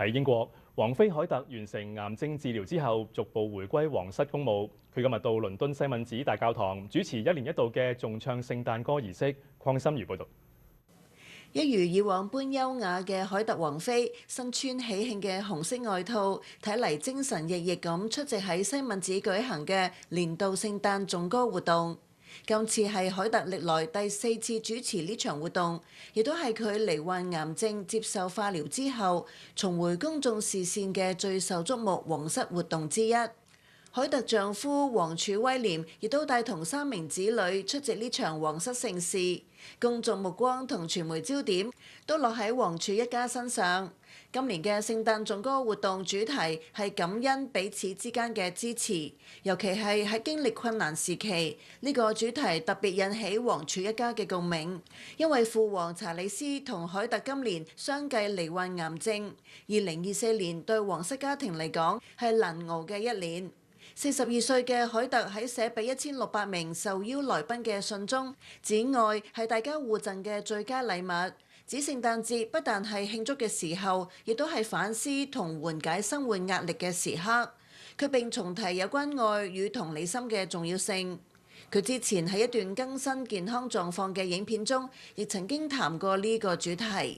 喺英國，王妃凱特完成癌症治療之後，逐步回歸皇室公務。佢今日到倫敦西敏寺大教堂主持1年1度嘅頌唱聖誕歌儀式。鄺心如報導。一如以往般優雅嘅凱特王妃，身穿喜慶嘅紅色外套，睇嚟精神奕奕咁出席喺西敏寺舉行嘅年度聖誕頌歌活動。今次係凱特歷來第4次主持呢場活動，亦都係佢罹患癌症接受化療之後，重回公眾視線嘅最受矚目皇室活動之一。凱特丈夫王儲威廉亦都帶同3名子女出席呢場皇室盛事，公眾目光同傳媒焦點都落喺王儲一家身上。今年嘅聖誕頌歌活動主題係感恩彼此之間嘅支持，尤其係喺經歷困難時期，呢個主題特別引起王儲一家嘅共鳴，因為父王查理斯同凱特今年相繼罹患癌症，2024年對皇室家庭嚟講係難熬嘅一年。42歲嘅凱特喺寫俾1600名受邀來賓嘅信中，指愛係大家互贈嘅最佳禮物，指聖誕節不但係慶祝嘅時候，亦都係反思同緩解生活壓力嘅時刻。佢並重提有關愛與同理心嘅重要性。佢之前喺一段更新健康狀況嘅影片中，亦曾經談過呢個主題。